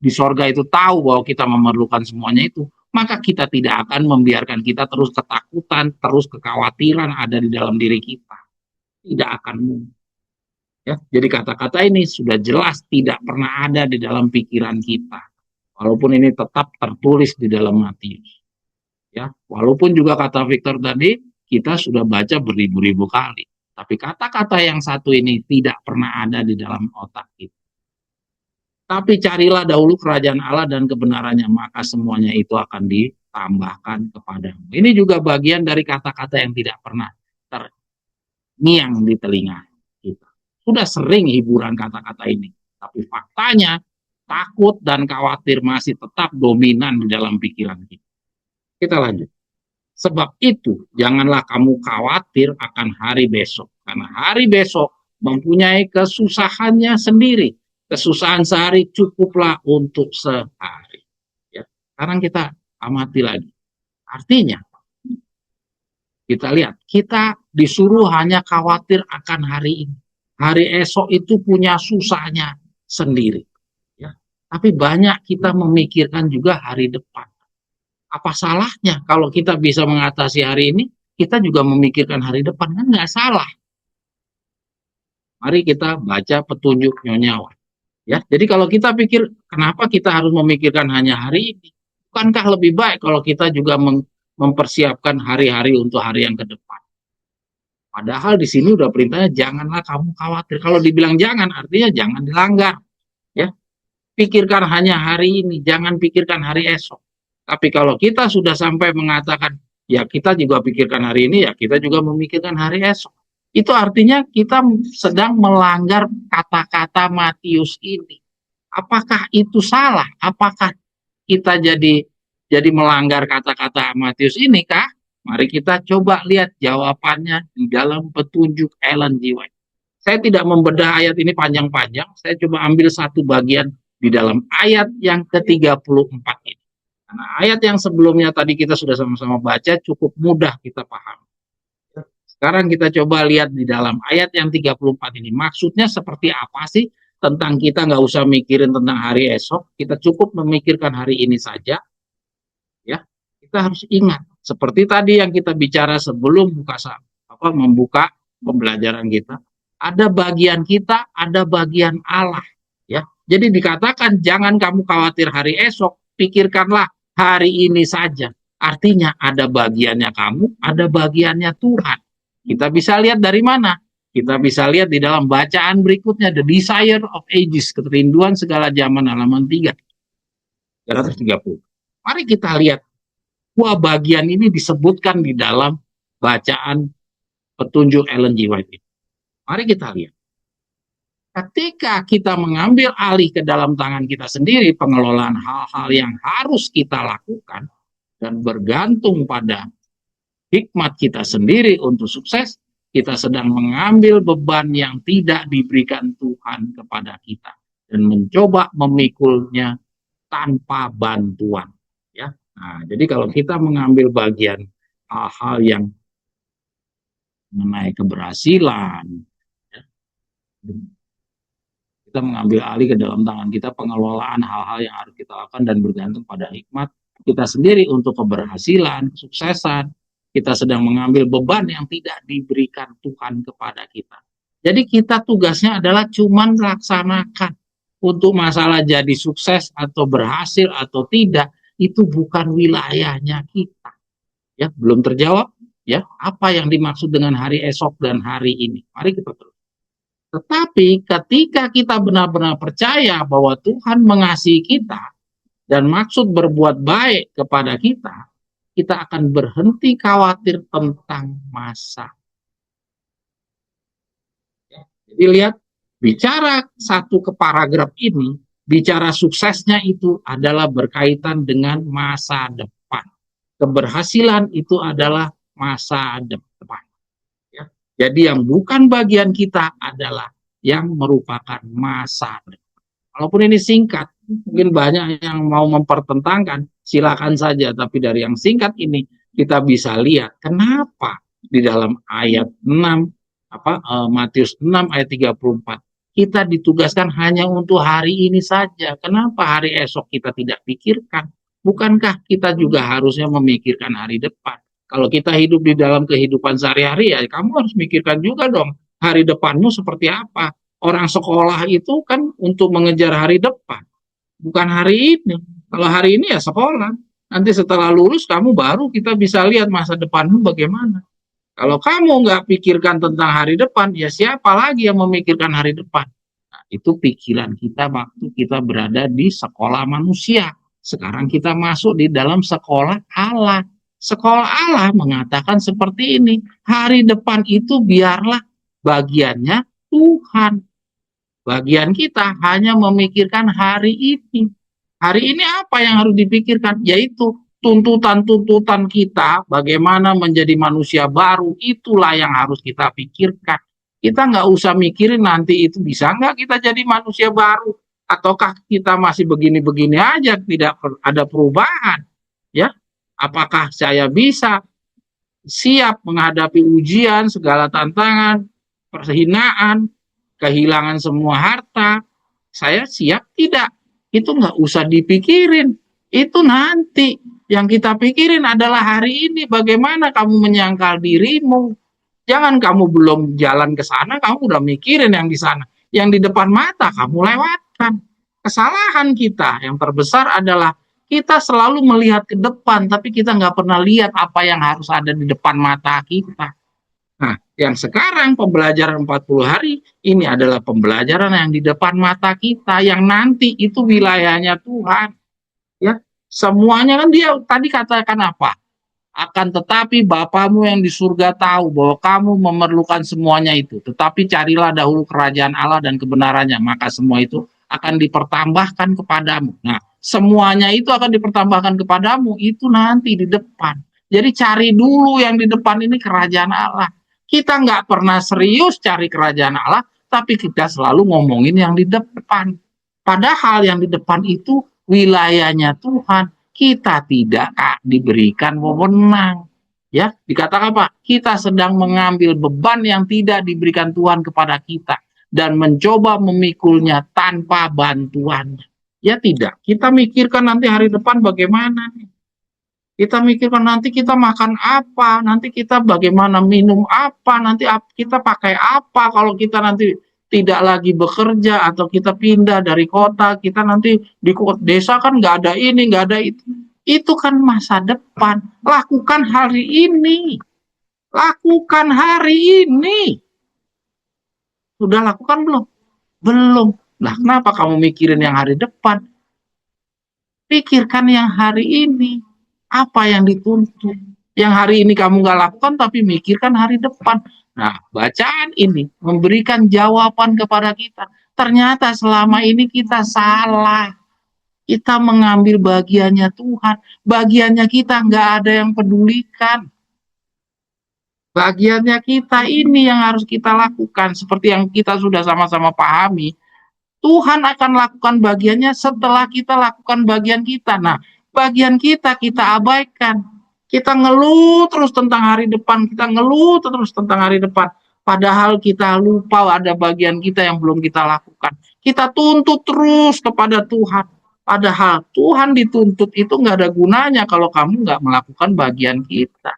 di sorga itu tahu bahwa kita memerlukan semuanya itu, maka kita tidak akan membiarkan kita terus ketakutan, terus kekhawatiran ada di dalam diri kita. Tidak akan mungkin. Ya, jadi kata-kata ini sudah jelas tidak pernah ada di dalam pikiran kita. Walaupun ini tetap tertulis di dalam Matius. Ya, walaupun juga kata Victor tadi kita sudah baca beribu-ribu kali, tapi kata-kata yang satu ini tidak pernah ada di dalam otak kita. Tapi carilah dahulu kerajaan Allah dan kebenarannya, maka semuanya itu akan ditambahkan kepadamu. Ini juga bagian dari kata-kata yang tidak pernah terngiang di telinga kita. Sudah sering hiburan kata-kata ini, tapi faktanya takut dan khawatir masih tetap dominan di dalam pikiran kita. Kita lanjut. Sebab itu, janganlah kamu khawatir akan hari besok, karena hari besok mempunyai kesusahannya sendiri. Kesusahan sehari cukuplah untuk sehari. Ya. Sekarang kita amati lagi. Artinya, kita lihat, kita disuruh hanya khawatir akan hari ini. Hari esok itu punya susahnya sendiri. Ya. Tapi banyak kita memikirkan juga hari depan. Apa salahnya kalau kita bisa mengatasi hari ini, kita juga memikirkan hari depan? Kan nggak salah. Mari kita baca petunjuk Nyonya Wan. Ya, jadi kalau kita pikir kenapa kita harus memikirkan hanya hari ini? Bukankah lebih baik kalau kita juga mempersiapkan hari-hari untuk hari yang ke depan? Padahal di sini udah perintahnya janganlah kamu khawatir. Kalau dibilang jangan, artinya jangan dilanggar. Ya, pikirkan hanya hari ini, jangan pikirkan hari esok. Tapi kalau kita sudah sampai mengatakan ya kita juga pikirkan hari ini, ya kita juga memikirkan hari esok. Itu artinya kita sedang melanggar kata-kata Matius ini. Apakah itu salah? Apakah kita jadi melanggar kata-kata Matius ini kah? Mari kita coba lihat jawabannya di dalam petunjuk Ellen G. White. Saya tidak membedah ayat ini panjang-panjang, saya coba ambil satu bagian di dalam ayat yang ke-34 ini. Karena ayat yang sebelumnya tadi kita sudah sama-sama baca, cukup mudah kita paham. Sekarang kita coba lihat di dalam ayat yang 34 ini. Maksudnya seperti apa sih tentang kita nggak usah mikirin tentang hari esok. Kita cukup memikirkan hari ini saja. Ya, kita harus ingat. Seperti tadi yang kita bicara sebelum membuka pembelajaran kita. Ada bagian kita, ada bagian Allah. Ya, jadi dikatakan jangan kamu khawatir hari esok. Pikirkanlah hari ini saja. Artinya ada bagiannya kamu, ada bagiannya Tuhan. Kita bisa lihat dari mana? Kita bisa lihat di dalam bacaan berikutnya, The Desire of Ages, kerinduan segala zaman, halaman 330. Mari kita lihat, dua bagian ini disebutkan di dalam bacaan petunjuk Ellen G. White. Mari kita lihat. Ketika kita mengambil alih ke dalam tangan kita sendiri, pengelolaan hal-hal yang harus kita lakukan, dan bergantung pada hikmat kita sendiri untuk sukses, kita sedang mengambil beban yang tidak diberikan Tuhan kepada kita dan mencoba memikulnya tanpa bantuan. Ya, nah, jadi kalau kita mengambil bagian hal-hal yang mengenai keberhasilan, ya, kita mengambil alih ke dalam tangan kita pengelolaan hal-hal yang harus kita lakukan dan bergantung pada hikmat kita sendiri untuk keberhasilan, kesuksesan. Kita sedang mengambil beban yang tidak diberikan Tuhan kepada kita. Jadi kita tugasnya adalah cuman melaksanakan. Untuk masalah jadi sukses atau berhasil atau tidak, itu bukan wilayahnya kita. Ya, belum terjawab ya, apa yang dimaksud dengan hari esok dan hari ini. Mari kita terus. Tetapi ketika kita benar-benar percaya bahwa Tuhan mengasihi kita, dan maksud berbuat baik kepada kita, kita akan berhenti khawatir tentang masa. Jadi lihat, bicara satu ke paragraf ini, bicara suksesnya itu adalah berkaitan dengan masa depan. Keberhasilan itu adalah masa depan. Ya. Jadi yang bukan bagian kita adalah yang merupakan masa depan. Walaupun ini singkat, mungkin banyak yang mau mempertentangkan, silakan saja. Tapi dari yang singkat ini kita bisa lihat kenapa di dalam ayat 6 Matius 6 ayat 34 kita ditugaskan hanya untuk hari ini saja. Kenapa hari esok kita tidak pikirkan? Bukankah kita juga harusnya memikirkan hari depan? Kalau kita hidup di dalam kehidupan sehari-hari, ya kamu harus mikirkan juga dong hari depanmu seperti apa. Orang sekolah itu kan untuk mengejar hari depan, bukan hari ini. Kalau hari ini ya sekolah. Nanti setelah lulus kamu baru kita bisa lihat masa depanmu bagaimana. Kalau kamu nggak pikirkan tentang hari depan, ya siapa lagi yang memikirkan hari depan? Nah, itu pikiran kita waktu kita berada di sekolah manusia. Sekarang kita masuk di dalam sekolah Allah. Sekolah Allah mengatakan seperti ini, hari depan itu biarlah bagiannya Tuhan. Bagian kita hanya memikirkan hari ini. Hari ini apa yang harus dipikirkan? Yaitu tuntutan-tuntutan kita, bagaimana menjadi manusia baru, itulah yang harus kita pikirkan. Kita nggak usah mikirin nanti itu bisa nggak kita jadi manusia baru, ataukah kita masih begini-begini aja, tidak ada perubahan. Ya, apakah saya bisa siap menghadapi ujian, segala tantangan, perhinaan, kehilangan semua harta, saya siap tidak. Itu nggak usah dipikirin. Itu nanti. Yang kita pikirin adalah hari ini. Bagaimana kamu menyangkal dirimu. Jangan kamu belum jalan ke sana, kamu udah mikirin yang di sana. Yang di depan mata kamu lewatkan. Kesalahan kita yang terbesar adalah kita selalu melihat ke depan, tapi kita nggak pernah lihat apa yang harus ada di depan mata kita. Nah, yang sekarang pembelajaran 40 hari, ini adalah pembelajaran yang di depan mata kita, yang nanti itu wilayahnya Tuhan. Ya, semuanya kan dia tadi katakan apa? Akan tetapi Bapamu yang di surga tahu bahwa kamu memerlukan semuanya itu. Tetapi carilah dahulu kerajaan Allah dan kebenarannya, maka semua itu akan dipertambahkan kepadamu. Nah, semuanya itu akan dipertambahkan kepadamu, itu nanti di depan. Jadi cari dulu yang di depan ini kerajaan Allah. Kita nggak pernah serius cari kerajaan Allah, tapi kita selalu ngomongin yang di depan. Padahal yang di depan itu wilayahnya Tuhan. Kita tidak diberikan wewenang. Ya, dikatakan apa? Kita sedang mengambil beban yang tidak diberikan Tuhan kepada kita dan mencoba memikulnya tanpa bantuannya. Ya tidak. Kita mikirkan nanti hari depan bagaimana. Kita mikirkan nanti kita makan apa, nanti kita bagaimana minum apa, nanti kita pakai apa kalau kita nanti tidak lagi bekerja atau kita pindah dari kota, kita nanti di desa kan nggak ada ini, nggak ada itu. Itu kan masa depan. Lakukan hari ini. Lakukan hari ini. Sudah lakukan belum? Belum. Nah, kenapa kamu mikirin yang hari depan? Pikirkan yang hari ini. Apa yang dituntut? Yang hari ini kamu nggak lakukan, tapi mikirkan hari depan. Nah, bacaan ini memberikan jawaban kepada kita. Ternyata selama ini kita salah. Kita mengambil bagiannya Tuhan. Bagiannya kita nggak ada yang pedulikan. Bagiannya kita ini yang harus kita lakukan. Seperti yang kita sudah sama-sama pahami. Tuhan akan lakukan bagiannya setelah kita lakukan bagian kita. Nah, bagian kita abaikan. Kita ngeluh terus tentang hari depan. Kita ngeluh terus tentang hari depan. Padahal kita lupa ada bagian kita yang belum kita lakukan. Kita tuntut terus kepada Tuhan. Padahal Tuhan dituntut itu nggak ada gunanya kalau kamu nggak melakukan bagian kita.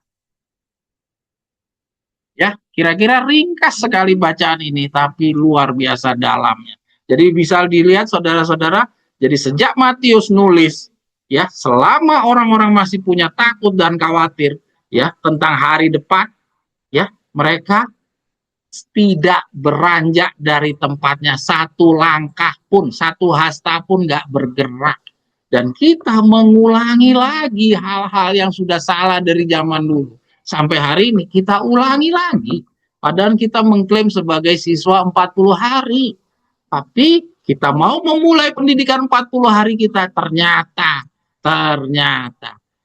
Ya, kira-kira ringkas sekali bacaan ini, tapi luar biasa dalamnya. Jadi bisa dilihat saudara-saudara, jadi sejak Matius nulis, ya, selama orang-orang masih punya takut dan khawatir, ya, tentang hari depan, ya, mereka tidak beranjak dari tempatnya satu langkah pun, satu hasta pun nggak bergerak. Dan kita mengulangi lagi hal-hal yang sudah salah dari zaman dulu. Sampai hari ini kita ulangi lagi. Padahal kita mengklaim sebagai siswa 40 hari. Tapi kita mau memulai pendidikan 40 hari kita, ternyata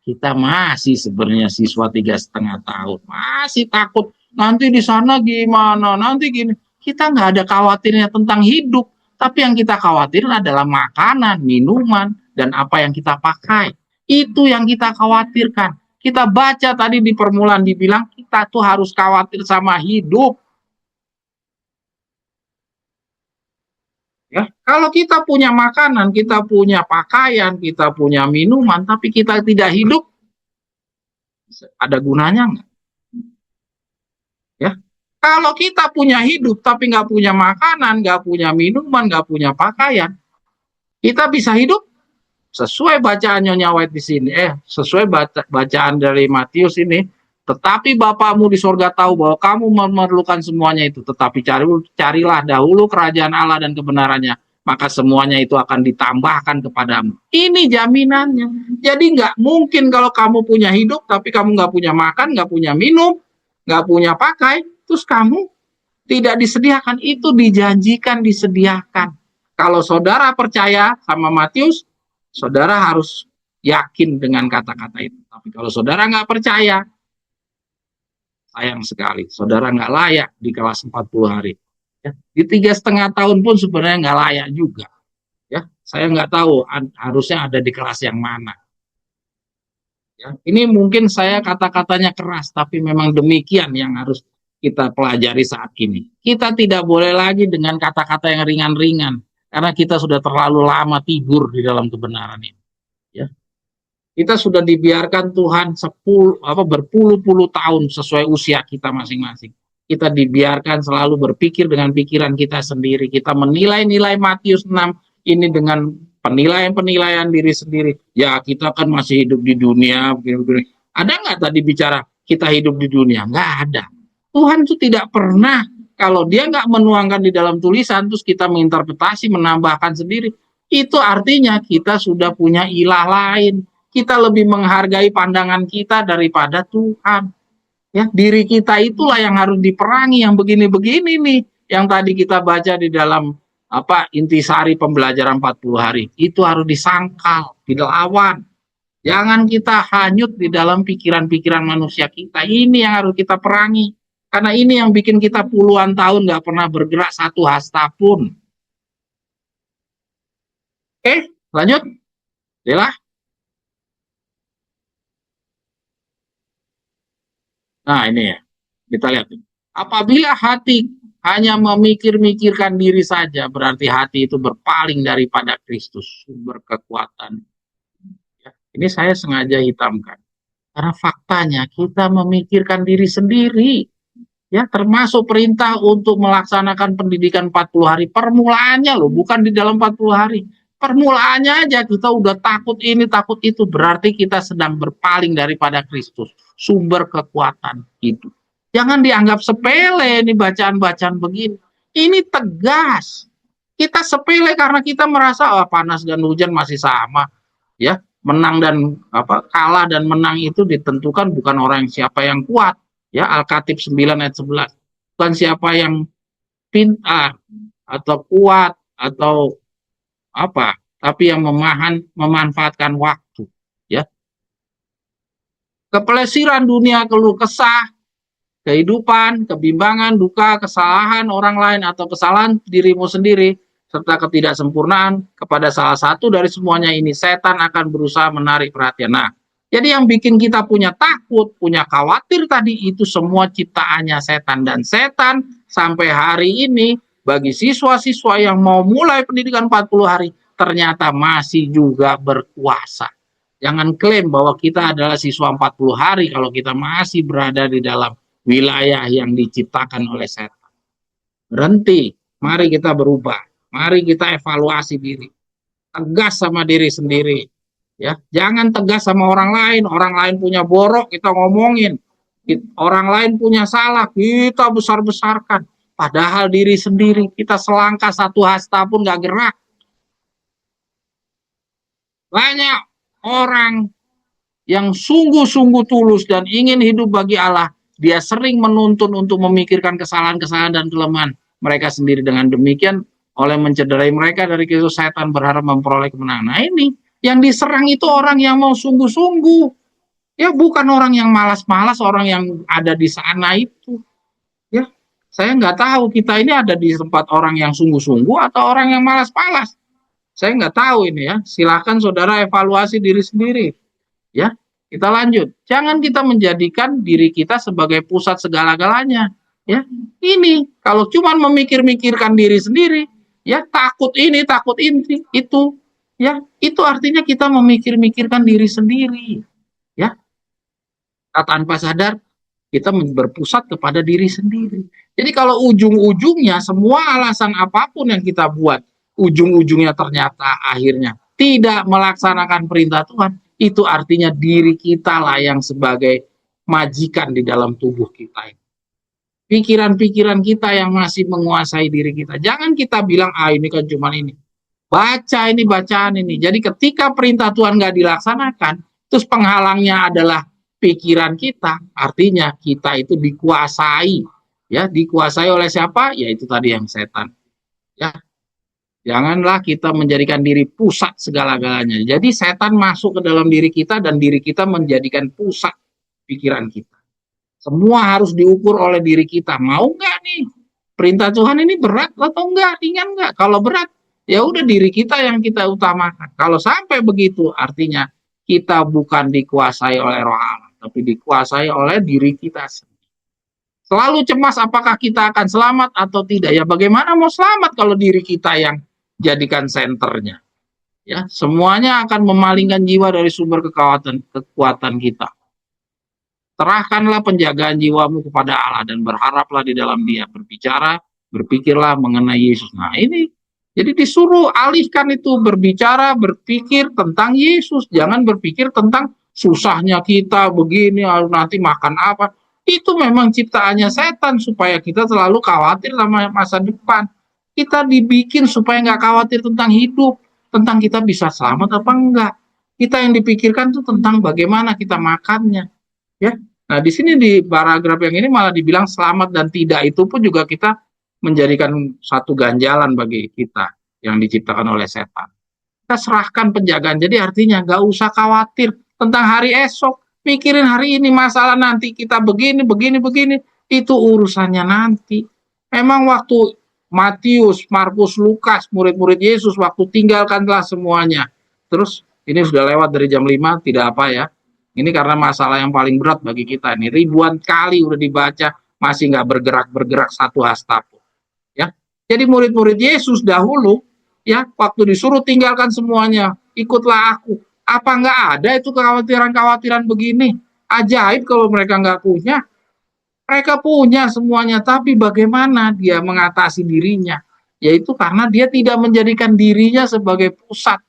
kita masih sebenarnya siswa 3,5 tahun. Masih takut, nanti di sana gimana, nanti gini. Kita nggak ada khawatirnya tentang hidup. Tapi yang kita khawatir adalah makanan, minuman, dan apa yang kita pakai. Itu yang kita khawatirkan. Kita baca tadi di permulaan dibilang kita tuh harus khawatir sama hidup. Ya, kalau kita punya makanan, kita punya pakaian, kita punya minuman, tapi kita tidak hidup, ada gunanya nggak? Ya, kalau kita punya hidup tapi nggak punya makanan, nggak punya minuman, nggak punya pakaian, kita bisa hidup sesuai bacaan Nyonya White di sini, sesuai bacaan dari Matius ini. Tetapi Bapamu di sorga tahu bahwa kamu memerlukan semuanya itu. Tetapi carilah dahulu kerajaan Allah dan kebenarannya, maka semuanya itu akan ditambahkan kepadamu. Ini jaminannya. Jadi nggak mungkin kalau kamu punya hidup, tapi kamu nggak punya makan, nggak punya minum, nggak punya pakai, terus kamu tidak disediakan. Itu dijanjikan disediakan. Kalau saudara percaya sama Matius, saudara harus yakin dengan kata-kata itu. Tapi kalau saudara nggak percaya, sayang sekali, saudara nggak layak di kelas 40 hari. Ya, di 3,5 tahun pun sebenarnya nggak layak juga. Ya, saya nggak tahu harusnya ada di kelas yang mana. Ya, ini mungkin saya kata-katanya keras, tapi memang demikian yang harus kita pelajari saat ini. Kita tidak boleh lagi dengan kata-kata yang ringan-ringan, karena kita sudah terlalu lama tidur di dalam kebenaran ini. Ya, kita sudah dibiarkan Tuhan berpuluh-puluh tahun sesuai usia kita masing-masing. Kita dibiarkan selalu berpikir dengan pikiran kita sendiri. Kita menilai-nilai Matius 6 ini dengan penilaian-penilaian diri sendiri. Ya, kita kan masih hidup di dunia. Begini. Ada nggak tadi bicara kita hidup di dunia? Nggak ada. Tuhan itu tidak pernah, kalau dia nggak menuangkan di dalam tulisan, terus kita menginterpretasi, menambahkan sendiri. Itu artinya kita sudah punya ilah lain. Kita lebih menghargai pandangan kita daripada Tuhan. Ya, diri kita itulah yang harus diperangi, yang begini-begini nih, yang tadi kita baca di dalam intisari pembelajaran 40 hari. Itu harus disangkal, dilawan. Jangan kita hanyut di dalam pikiran-pikiran manusia kita. Ini yang harus kita perangi. Karena ini yang bikin kita puluhan tahun nggak pernah bergerak satu hasta pun. Oke, lanjut. Dela. Nah, ini ya, kita lihat. Apabila hati hanya memikir-mikirkan diri saja, berarti hati itu berpaling daripada Kristus, sumber kekuatan. Ya, ini saya sengaja hitamkan. Karena faktanya kita memikirkan diri sendiri. Ya, termasuk perintah untuk melaksanakan pendidikan 40 hari. Permulaannya loh, bukan di dalam 40 hari. Permulaannya aja kita udah takut ini, takut itu. Berarti kita sedang berpaling daripada Kristus. Sumber kekuatan hidup. Jangan dianggap sepele ini bacaan-bacaan begini. Ini tegas. Kita sepele karena kita merasa panas dan hujan masih sama. Ya, menang dan kalah dan menang itu ditentukan bukan orang siapa yang kuat. Ya, Al-Katib 9 ayat 11. Bukan siapa yang pintar atau kuat atau tapi yang memanfaatkan waktu, ya. Kepelesiran dunia, keluh kesah, kehidupan, kebimbangan, duka, kesalahan orang lain atau kesalahan dirimu sendiri serta ketidaksempurnaan kepada salah satu dari semuanya ini, setan akan berusaha menarik perhatian. Nah, jadi yang bikin kita punya takut, punya khawatir tadi itu semua ciptaannya setan, dan setan sampai hari ini bagi siswa-siswa yang mau mulai pendidikan 40 hari ternyata masih juga berkuasa. Jangan klaim bahwa kita adalah siswa 40 hari kalau kita masih berada di dalam wilayah yang diciptakan oleh setan. Berhenti, mari kita berubah, mari kita evaluasi diri, tegas sama diri sendiri, ya. Jangan tegas sama orang lain punya borok kita ngomongin, orang lain punya salah kita besar-besarkan, padahal diri sendiri kita selangkah satu hasta pun gak gerak. Banyak orang yang sungguh-sungguh tulus dan ingin hidup bagi Allah, dia sering menuntun untuk memikirkan kesalahan-kesalahan dan kelemahan mereka sendiri. Dengan demikian, oleh mencederai mereka dari Kristus, setan berharap memperoleh kemenangan. Nah ini, yang diserang itu orang yang mau sungguh-sungguh. Ya bukan orang yang malas-malas, orang yang ada di sana itu. Ya, saya nggak tahu kita ini ada di tempat orang yang sungguh-sungguh atau orang yang malas-malas. Saya nggak tahu ini ya. Silakan saudara evaluasi diri sendiri. Ya, kita lanjut. Jangan kita menjadikan diri kita sebagai pusat segala-galanya. Ya, ini kalau cuma memikir-mikirkan diri sendiri, ya takut ini, takut ini, itu, ya itu artinya kita memikir-mikirkan diri sendiri. Ya, tanpa sadar kita berpusat kepada diri sendiri. Jadi kalau ujung-ujungnya semua alasan apapun yang kita buat, ujung-ujungnya ternyata akhirnya tidak melaksanakan perintah Tuhan, itu artinya diri kita lah yang sebagai majikan di dalam tubuh kita. Pikiran-pikiran kita yang masih menguasai diri kita. Jangan kita bilang, ini kan cuma ini. Baca ini, bacaan ini. Jadi ketika perintah Tuhan nggak dilaksanakan, terus penghalangnya adalah pikiran kita, artinya kita itu dikuasai. Ya, dikuasai oleh siapa? Ya itu tadi yang setan. Ya, janganlah kita menjadikan diri pusat segala-galanya. Jadi setan masuk ke dalam diri kita dan diri kita menjadikan pusat pikiran kita. Semua harus diukur oleh diri kita. Mau nggak nih? Perintah Tuhan ini berat atau enggak? Ringan nggak? Kalau berat, ya udah diri kita yang kita utamakan. Kalau sampai begitu, artinya kita bukan dikuasai oleh Roh Allah, tapi dikuasai oleh diri kita sendiri. Selalu cemas apakah kita akan selamat atau tidak. Ya bagaimana mau selamat kalau diri kita yang jadikan senternya. Ya, semuanya akan memalingkan jiwa dari sumber kekuatan kita. Serahkanlah penjagaan jiwamu kepada Allah dan berharaplah di dalam Dia. Berbicara, berpikirlah mengenai Yesus. Nah ini, jadi disuruh alihkan itu, berbicara, berpikir tentang Yesus. Jangan berpikir tentang susahnya kita begini, nanti makan apa. Itu memang ciptaannya setan supaya kita selalu khawatir sama masa depan. Kita dibikin supaya nggak khawatir tentang hidup, tentang kita bisa selamat apa enggak. Kita yang dipikirkan tuh tentang bagaimana kita makannya. Ya, nah di sini di paragraf yang ini malah dibilang selamat dan tidak, itu pun juga kita menjadikan satu ganjalan bagi kita yang diciptakan oleh setan. Kita serahkan penjagaan, jadi artinya nggak usah khawatir tentang hari esok, pikirin hari ini, masalah nanti kita begini, itu urusannya nanti. Memang waktu Matius, Markus, Lukas, murid-murid Yesus, waktu tinggalkanlah semuanya. Terus ini sudah lewat dari jam 5, tidak apa ya. Ini karena masalah yang paling berat bagi kita. Ini ribuan kali udah dibaca, masih nggak bergerak satu hasta pun. Ya, jadi murid-murid Yesus dahulu, ya waktu disuruh tinggalkan semuanya, ikutlah aku. Apa nggak ada itu kekhawatiran-kekhawatiran begini? Ajaib kalau mereka nggak punya. Mereka punya semuanya, tapi bagaimana dia mengatasi dirinya? Yaitu karena dia tidak menjadikan dirinya sebagai pusat.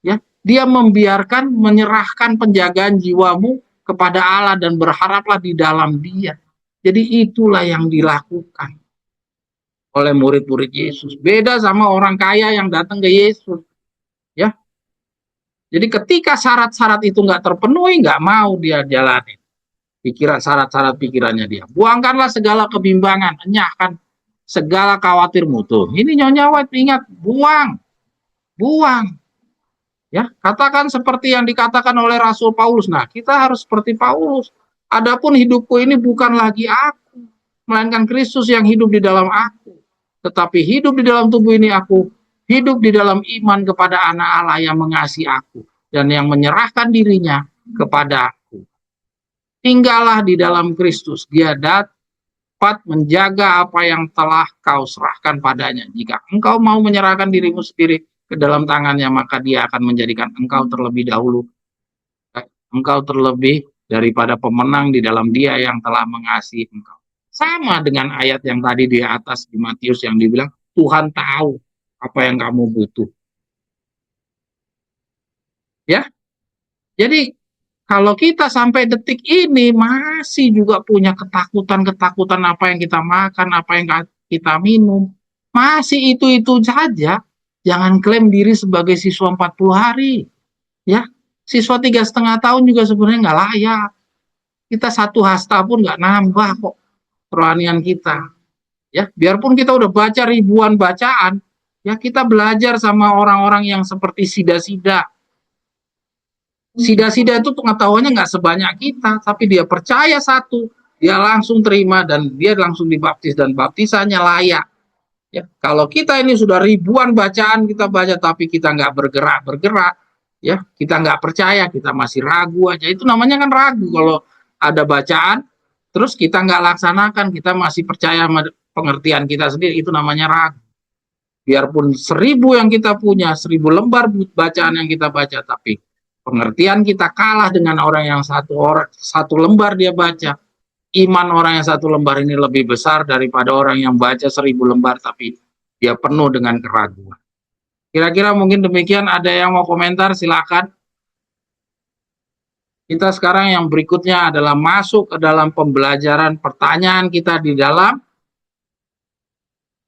Ya, dia membiarkan, menyerahkan penjagaan jiwamu kepada Allah dan berharaplah di dalam Dia. Jadi itulah yang dilakukan oleh murid-murid Yesus. Beda sama orang kaya yang datang ke Yesus. Ya, jadi ketika syarat-syarat itu nggak terpenuhi, nggak mau dia jalani syarat-syarat pikirannya dia. Buangkanlah segala kebimbangan, enyahkan segala khawatirmu tuh. Ini Nyonya White, ingat, buang. Ya, katakan seperti yang dikatakan oleh Rasul Paulus. Nah, kita harus seperti Paulus. Adapun hidupku ini bukan lagi aku, melainkan Kristus yang hidup di dalam aku. Tetapi hidup di dalam tubuh ini aku hidup di dalam iman kepada Anak Allah yang mengasihi aku dan yang menyerahkan dirinya kepada aku. Tinggallah di dalam Kristus. Dia dapat menjaga apa yang telah kau serahkan padanya. Jika engkau mau menyerahkan dirimu sendiri ke dalam tangannya, maka dia akan menjadikan engkau terlebih dahulu, engkau terlebih daripada pemenang di dalam Dia yang telah mengasihi engkau. Sama dengan ayat yang tadi di atas di Matius yang dibilang, Tuhan tahu apa yang kamu butuh. Ya, jadi kalau kita sampai detik ini masih juga punya ketakutan apa yang kita makan, apa yang kita minum, masih itu saja, jangan klaim diri sebagai siswa 40 hari. Ya, siswa 3,5 tahun juga sebenarnya nggak layak. Kita 1 hasta pun nggak nambah kok kerohanian kita. Ya, biarpun kita udah baca ribuan bacaan, ya kita belajar sama orang-orang yang seperti Sida-Sida. Sida-Sida itu pengetahuannya nggak sebanyak kita, tapi dia percaya satu, dia langsung terima dan dia langsung dibaptis dan baptisannya layak. Ya, kalau kita ini sudah ribuan bacaan kita baca tapi kita nggak bergerak, ya kita nggak percaya, kita masih ragu aja. Itu namanya kan ragu. Kalau ada bacaan, terus kita nggak laksanakan, kita masih percaya sama pengertian kita sendiri, itu namanya ragu. Biarpun 1.000 yang kita punya, 1.000 lembar bacaan yang kita baca, tapi pengertian kita kalah dengan orang yang satu lembar dia baca. Iman orang yang 1 lembar ini lebih besar daripada orang yang baca 1.000 lembar tapi dia penuh dengan keraguan. Kira-kira mungkin demikian. Ada yang mau komentar, silakan. Kita sekarang yang berikutnya adalah masuk ke dalam pembelajaran pertanyaan kita di dalam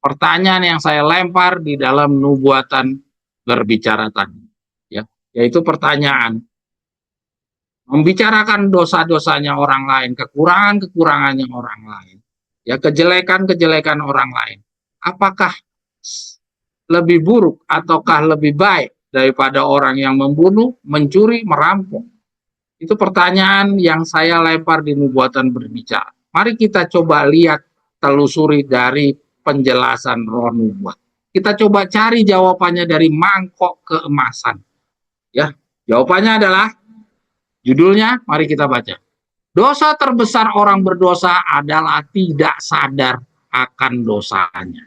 pertanyaan yang saya lempar di dalam nubuatan berbicara tadi, ya, yaitu pertanyaan membicarakan dosa-dosanya orang lain, kekurangan-kekurangannya orang lain, ya, kejelekan-kejelekan orang lain. Apakah lebih buruk ataukah lebih baik daripada orang yang membunuh, mencuri, merampok? Itu pertanyaan yang saya lempar di nubuatan berbicara. Mari kita coba lihat, telusuri dari penjelasan roh nubuat. Kita coba cari jawabannya dari mangkok keemasan. Ya, jawabannya adalah judulnya, mari kita baca. Dosa terbesar orang berdosa adalah tidak sadar akan dosanya.